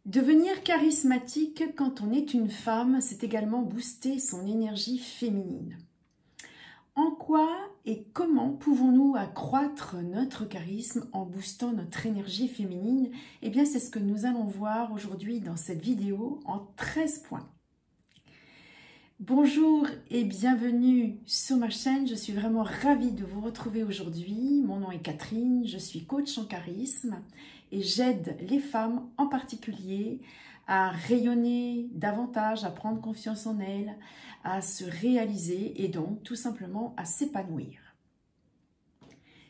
Devenir charismatique quand on est une femme, c'est également booster son énergie féminine. En quoi et comment pouvons-nous accroître notre charisme en boostant notre énergie féminine? Eh bien, c'est ce que nous allons voir aujourd'hui dans cette vidéo en 13 points. Bonjour et bienvenue sur ma chaîne, je suis vraiment ravie de vous retrouver aujourd'hui. Mon nom est Catherine, je suis coach en charisme et j'aide les femmes en particulier à rayonner davantage, à prendre confiance en elles, à se réaliser et donc tout simplement à s'épanouir.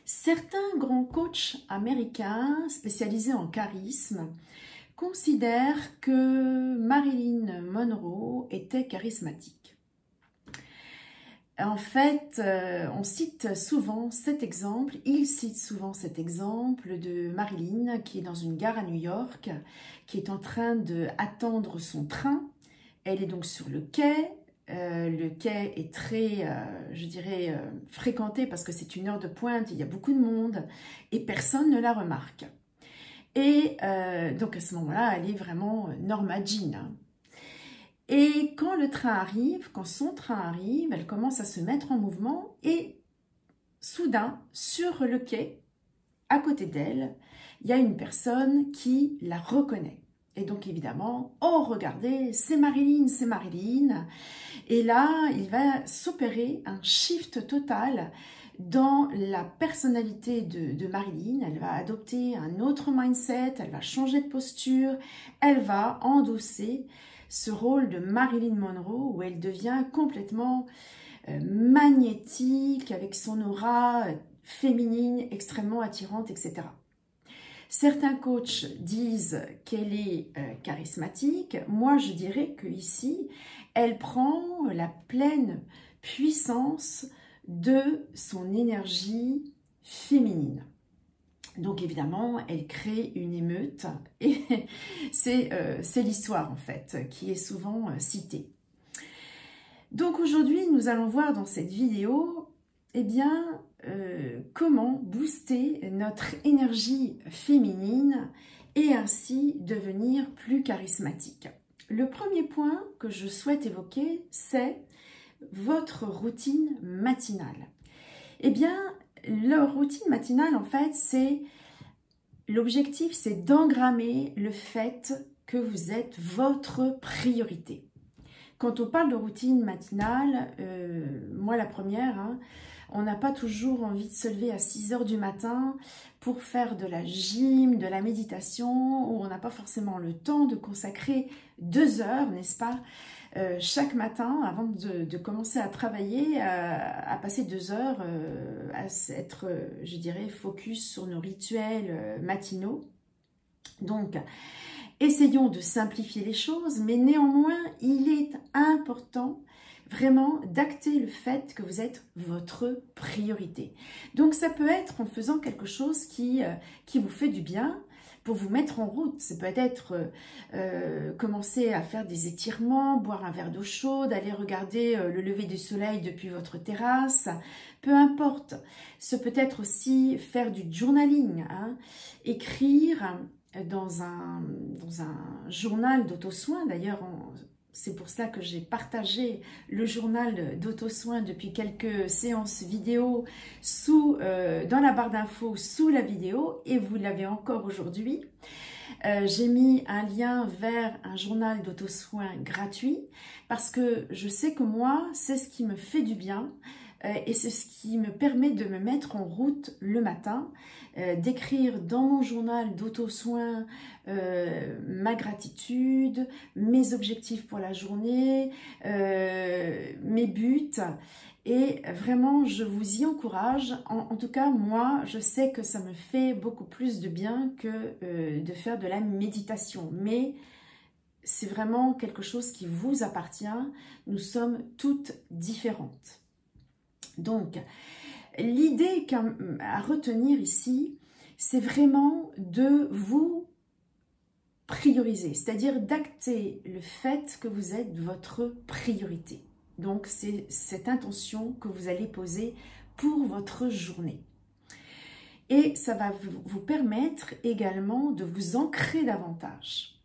Certains grands coachs américains spécialisés en charisme considèrent que Marilyn Monroe était charismatique. En fait, on cite souvent cet exemple, il cite souvent cet exemple de Marilyn qui est dans une gare à New York, qui est en train d'attendre son train. Elle est donc sur le quai. Le quai est très, je dirais, fréquenté parce que c'est une heure de pointe, il y a beaucoup de monde et personne ne la remarque. Et donc à ce moment-là, elle est vraiment Norma Jean. Hein. Et quand le train arrive, quand son train arrive, elle commence à se mettre en mouvement et soudain, sur le quai, à côté d'elle, il y a une personne qui la reconnaît. Et donc évidemment, oh regardez, c'est Marilyn, c'est Marilyn. Et là, il va s'opérer un shift total dans la personnalité de Marilyn. Elle va adopter un autre mindset, elle va changer de posture, elle va endosser ce rôle de Marilyn Monroe où elle devient complètement magnétique avec son aura féminine extrêmement attirante, etc. Certains coachs disent qu'elle est charismatique. Moi, je dirais qu'ici, elle prend la pleine puissance de son énergie féminine. Donc évidemment, elle crée une émeute et c'est l'histoire en fait qui est souvent citée. Donc aujourd'hui, nous allons voir dans cette vidéo eh bien, comment booster notre énergie féminine et ainsi devenir plus charismatique. Le premier point que je souhaite évoquer, c'est votre routine matinale. Eh bien, la routine matinale, en fait, l'objectif, c'est d'engrammer le fait que vous êtes votre priorité. Quand on parle de routine matinale, moi la première, hein, on n'a pas toujours envie de se lever à 6 h du matin pour faire de la gym, de la méditation, où on n'a pas forcément le temps de consacrer 2 heures, n'est-ce pas, chaque matin avant de commencer à travailler, à passer 2 heures, à être, je dirais, focus sur nos rituels matinaux. Donc, essayons de simplifier les choses, mais néanmoins, il est important vraiment d'acter le fait que vous êtes votre priorité. Donc ça peut être en faisant quelque chose qui vous fait du bien pour vous mettre en route. Ça peut être commencer à faire des étirements, boire un verre d'eau chaude, aller regarder le lever du soleil depuis votre terrasse, peu importe. Ce peut être aussi faire du journaling, hein, écrire dans un journal d'auto-soin. D'ailleurs, c'est pour cela que j'ai partagé le journal d'auto-soin depuis quelques séances vidéo dans la barre d'infos sous la vidéo et vous l'avez encore aujourd'hui. J'ai mis un lien vers un journal d'auto-soin gratuit parce que je sais que moi, c'est ce qui me fait du bien. Et c'est ce qui me permet de me mettre en route le matin, d'écrire dans mon journal d'auto-soin ma gratitude, mes objectifs pour la journée, mes buts. Et vraiment, je vous y encourage. En tout cas, moi, je sais que ça me fait beaucoup plus de bien que de faire de la méditation. Mais c'est vraiment quelque chose qui vous appartient. Nous sommes toutes différentes. Donc, l'idée à retenir ici, c'est vraiment de vous prioriser, c'est-à-dire d'acter le fait que vous êtes votre priorité. Donc, c'est cette intention que vous allez poser pour votre journée. Et ça va vous permettre également de vous ancrer davantage.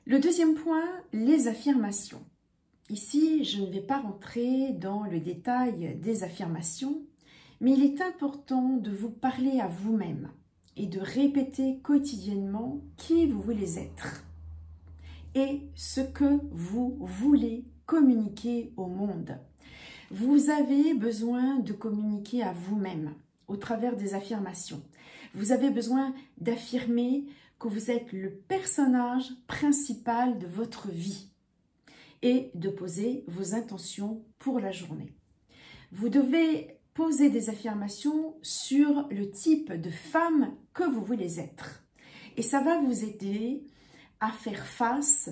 Le deuxième point, les affirmations. Ici, je ne vais pas rentrer dans le détail des affirmations, mais il est important de vous parler à vous-même et de répéter quotidiennement qui vous voulez être et ce que vous voulez communiquer au monde. Vous avez besoin de communiquer à vous-même au travers des affirmations. Vous avez besoin d'affirmer que vous êtes le personnage principal de votre vie et de poser vos intentions pour la journée. Vous devez poser des affirmations sur le type de femme que vous voulez être. Et ça va vous aider à faire face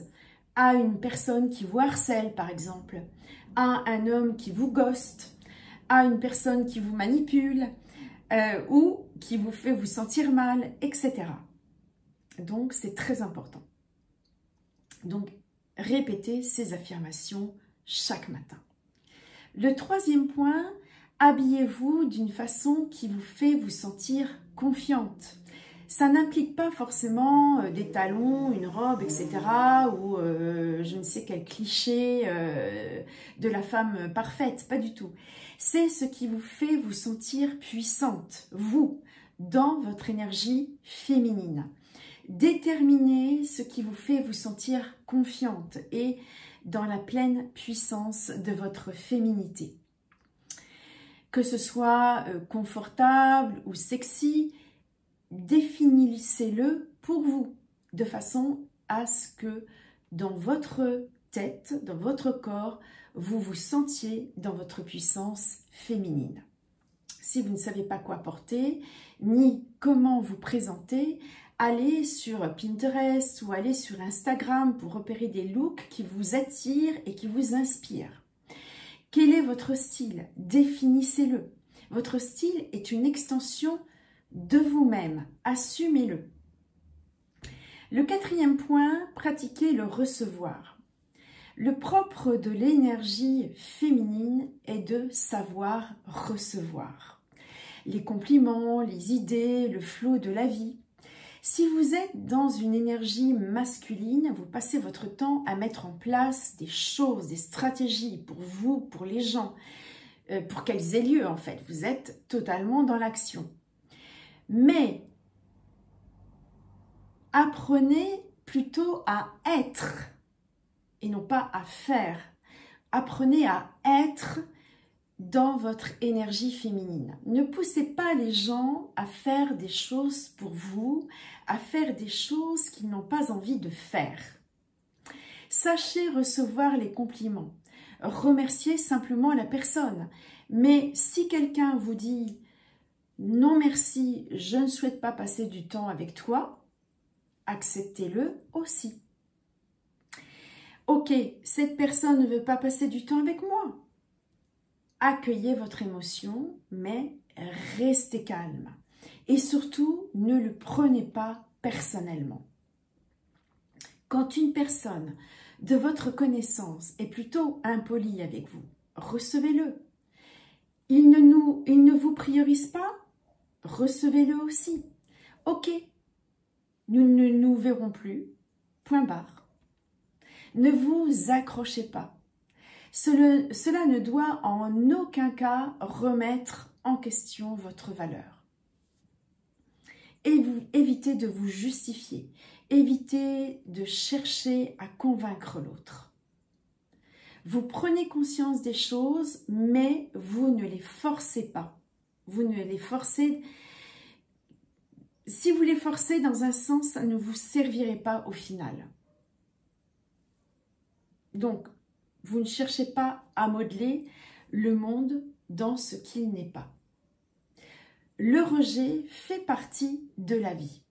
à une personne qui vous harcèle, par exemple, à un homme qui vous ghoste, à une personne qui vous manipule ou qui vous fait vous sentir mal, etc. Donc, c'est très important. Donc, répétez ces affirmations chaque matin. Le troisième point, habillez-vous d'une façon qui vous fait vous sentir confiante. Ça n'implique pas forcément des talons, une robe, etc. ou je ne sais quel cliché de la femme parfaite, pas du tout. C'est ce qui vous fait vous sentir puissante, vous, dans votre énergie féminine. Déterminez ce qui vous fait vous sentir confiante et dans la pleine puissance de votre féminité. Que ce soit confortable ou sexy, définissez-le pour vous, de façon à ce que dans votre tête, dans votre corps, vous vous sentiez dans votre puissance féminine. Si vous ne savez pas quoi porter, ni comment vous présenter, allez sur Pinterest ou allez sur Instagram pour repérer des looks qui vous attirent et qui vous inspirent. Quel est votre style? Définissez-le. Votre style est une extension de vous-même. Assumez-le. Le quatrième point, pratiquez le recevoir. Le propre de l'énergie féminine est de savoir recevoir. Les compliments, les idées, le flot de la vie. Si vous êtes dans une énergie masculine, vous passez votre temps à mettre en place des choses, des stratégies pour vous, pour les gens, pour qu'elles aient lieu en fait. Vous êtes totalement dans l'action. Mais apprenez plutôt à être et non pas à faire. Apprenez à être dans votre énergie féminine. Ne poussez pas les gens à faire des choses pour vous, à faire des choses qu'ils n'ont pas envie de faire. Sachez recevoir les compliments. Remerciez simplement la personne. Mais si quelqu'un vous dit « Non merci, je ne souhaite pas passer du temps avec toi », acceptez-le aussi. Ok, cette personne ne veut pas passer du temps avec moi. Accueillez votre émotion, mais restez calme. Et surtout, ne le prenez pas personnellement. Quand une personne de votre connaissance est plutôt impolie avec vous, recevez-le. Il ne vous priorise pas, recevez-le aussi. Ok, nous ne nous verrons plus, point barre. Ne vous accrochez pas. Cela ne doit en aucun cas remettre en question votre valeur. Et évitez de vous justifier. Évitez de chercher à convaincre l'autre. Vous prenez conscience des choses, mais vous ne les forcez pas. Vous ne les forcez. Si vous les forcez dans un sens, ça ne vous servirait pas au final. Donc, vous ne cherchez pas à modeler le monde dans ce qu'il n'est pas. Le rejet fait partie de la vie.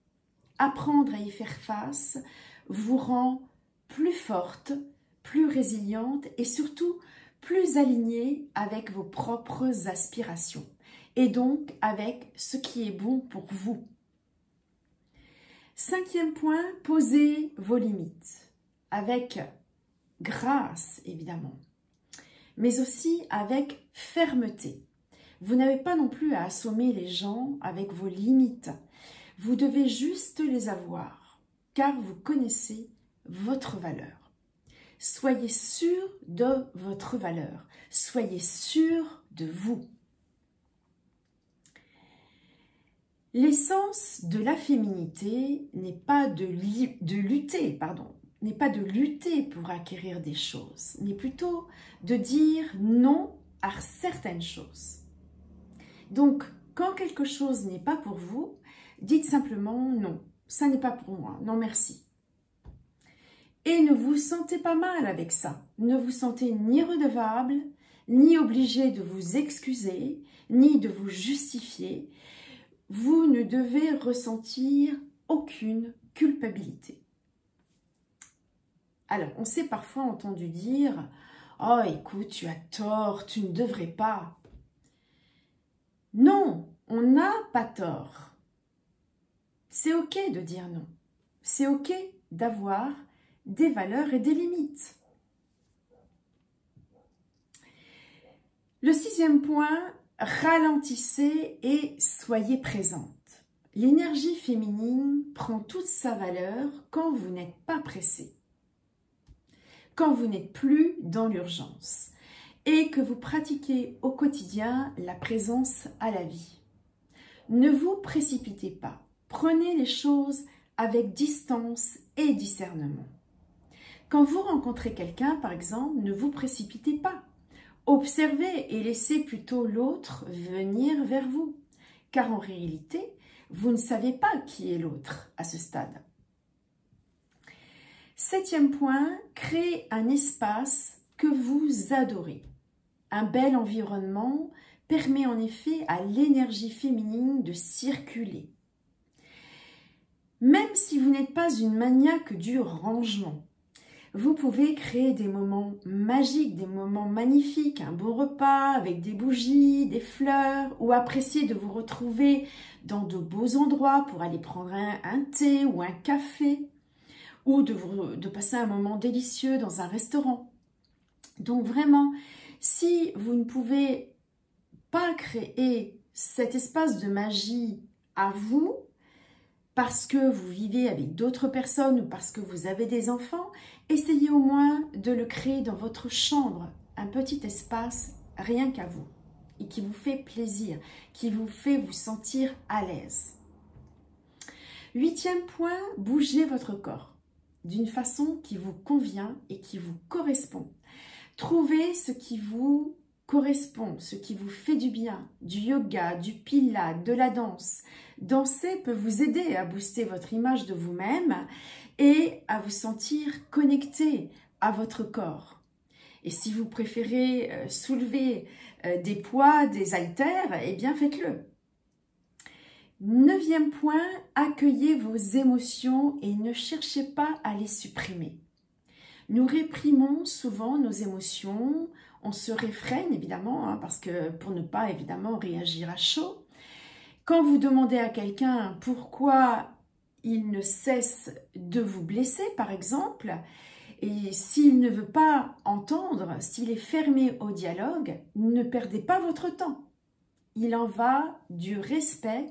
Apprendre à y faire face vous rend plus forte, plus résiliente et surtout plus alignée avec vos propres aspirations et donc avec ce qui est bon pour vous. Cinquième point, posez vos limites avec grâce évidemment, mais aussi avec fermeté. Vous n'avez pas non plus à assommer les gens avec vos limites. Vous devez juste les avoir, car vous connaissez votre valeur. Soyez sûr de votre valeur. Soyez sûr de vous. L'essence de la féminité n'est pas de lutter pour acquérir des choses, mais plutôt de dire non à certaines choses. Donc, quand quelque chose n'est pas pour vous, dites simplement non, ça n'est pas pour moi, non merci. Et ne vous sentez pas mal avec ça. Ne vous sentez ni redevable, ni obligé de vous excuser, ni de vous justifier. Vous ne devez ressentir aucune culpabilité. Alors, on s'est parfois entendu dire « Oh, écoute, tu as tort, tu ne devrais pas. » Non, on n'a pas tort. C'est ok de dire non. C'est ok d'avoir des valeurs et des limites. Le 6e point, ralentissez et soyez présente. L'énergie féminine prend toute sa valeur quand vous n'êtes pas pressé, quand vous n'êtes plus dans l'urgence et que vous pratiquez au quotidien la présence à la vie. Ne vous précipitez pas, prenez les choses avec distance et discernement. Quand vous rencontrez quelqu'un, par exemple, ne vous précipitez pas. Observez et laissez plutôt l'autre venir vers vous, car en réalité, vous ne savez pas qui est l'autre à ce stade. 7e point, créez un espace que vous adorez. Un bel environnement permet en effet à l'énergie féminine de circuler. Même si vous n'êtes pas une maniaque du rangement, vous pouvez créer des moments magiques, des moments magnifiques, un beau repas avec des bougies, des fleurs, ou apprécier de vous retrouver dans de beaux endroits pour aller prendre un thé ou un café, ou de passer un moment délicieux dans un restaurant. Donc vraiment, si vous ne pouvez pas créer cet espace de magie à vous, parce que vous vivez avec d'autres personnes ou parce que vous avez des enfants, essayez au moins de le créer dans votre chambre, un petit espace rien qu'à vous et qui vous fait plaisir, qui vous fait vous sentir à l'aise. 8e point, bougez votre corps d'une façon qui vous convient et qui vous correspond. Trouvez ce qui vous correspond, ce qui vous fait du bien, du yoga, du pilates, de la danse. Danser peut vous aider à booster votre image de vous-même et à vous sentir connecté à votre corps. Et si vous préférez soulever des poids, des haltères, eh bien faites-le. 9e point, accueillez vos émotions et ne cherchez pas à les supprimer. Nous réprimons souvent nos émotions, on se réfrène évidemment, parce que pour ne pas évidemment réagir à chaud. Quand vous demandez à quelqu'un pourquoi il ne cesse de vous blesser par exemple, et s'il ne veut pas entendre, s'il est fermé au dialogue, ne perdez pas votre temps. Il en va du respect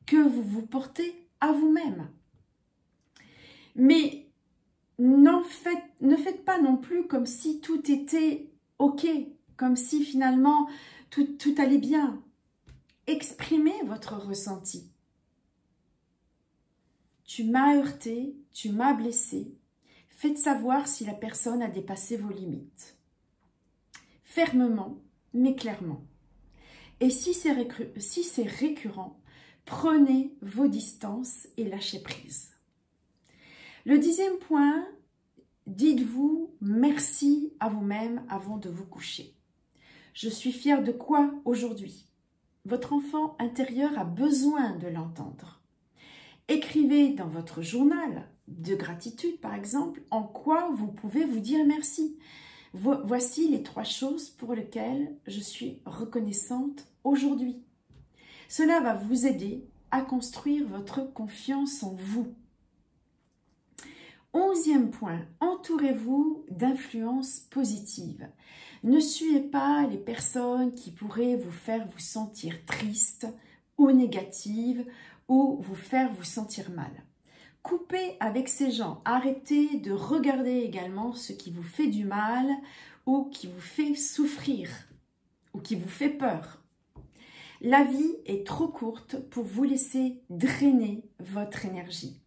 que vous vous portez à vous-même. Mais ne faites pas non plus comme si tout était ok, comme si finalement tout allait bien. Exprimez votre ressenti. Tu m'as heurté, tu m'as blessé. Faites savoir si la personne a dépassé vos limites. Fermement, mais clairement. Et si c'est récurrent, prenez vos distances et lâchez prise. Le 10e point, dites-vous merci à vous-même avant de vous coucher. Je suis fière de quoi aujourd'hui? Votre enfant intérieur a besoin de l'entendre. Écrivez dans votre journal de gratitude, par exemple, en quoi vous pouvez vous dire merci. Voici les 3 choses pour lesquelles je suis reconnaissante aujourd'hui. Cela va vous aider à construire votre confiance en vous. 11e point, entourez-vous d'influences positives. Ne suivez pas les personnes qui pourraient vous faire vous sentir triste ou négative ou vous faire vous sentir mal. Coupez avec ces gens. Arrêtez de regarder également ce qui vous fait du mal ou qui vous fait souffrir ou qui vous fait peur. La vie est trop courte pour vous laisser drainer votre énergie.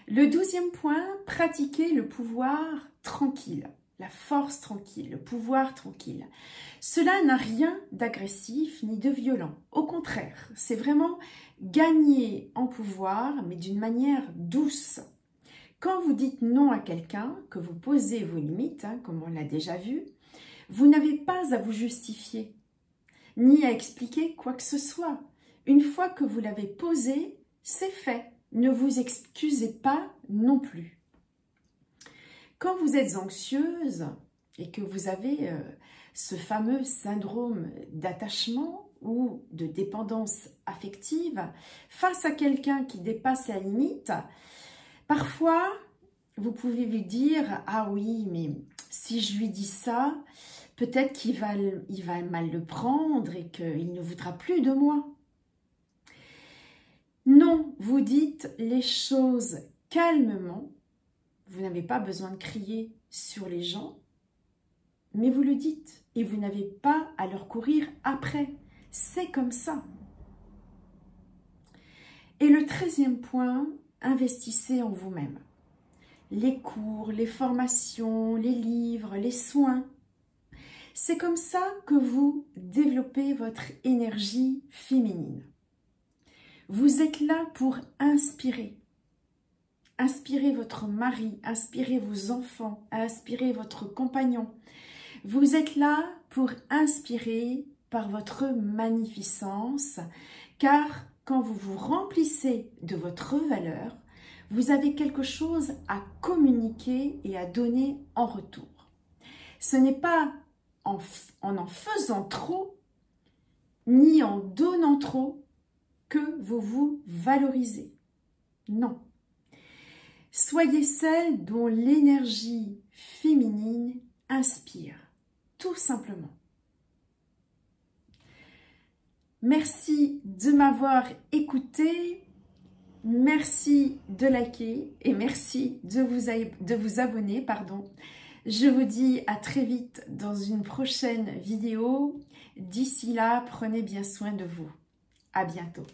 Le 12e point, pratiquez le pouvoir tranquille, la force tranquille, le pouvoir tranquille. Cela n'a rien d'agressif ni de violent. Au contraire, c'est vraiment gagner en pouvoir, mais d'une manière douce. Quand vous dites non à quelqu'un, que vous posez vos limites, comme on l'a déjà vu, vous n'avez pas à vous justifier, ni à expliquer quoi que ce soit. Une fois que vous l'avez posé, c'est fait. Ne vous excusez pas non plus. Quand vous êtes anxieuse et que vous avez ce fameux syndrome d'attachement ou de dépendance affective face à quelqu'un qui dépasse la limite, parfois vous pouvez lui dire « Ah oui, mais si je lui dis ça, peut-être qu'il va mal le prendre et qu'il ne voudra plus de moi. » Non, vous dites les choses calmement. Vous n'avez pas besoin de crier sur les gens, mais vous le dites et vous n'avez pas à leur courir après. C'est comme ça. Et le 13e point, investissez en vous-même. Les cours, les formations, les livres, les soins. C'est comme ça que vous développez votre énergie féminine. Vous êtes là pour inspirer. Inspirez votre mari, inspirez vos enfants, inspirez votre compagnon. Vous êtes là pour inspirer par votre magnificence, car quand vous vous remplissez de votre valeur, vous avez quelque chose à communiquer et à donner en retour. Ce n'est pas en faisant trop, ni en donnant trop, que vous vous valorisez. Non. Soyez celle dont l'énergie féminine inspire, tout simplement. Merci de m'avoir écouté, merci de liker et merci de vous abonner. Je vous dis à très vite dans une prochaine vidéo. D'ici là, prenez bien soin de vous. À bientôt.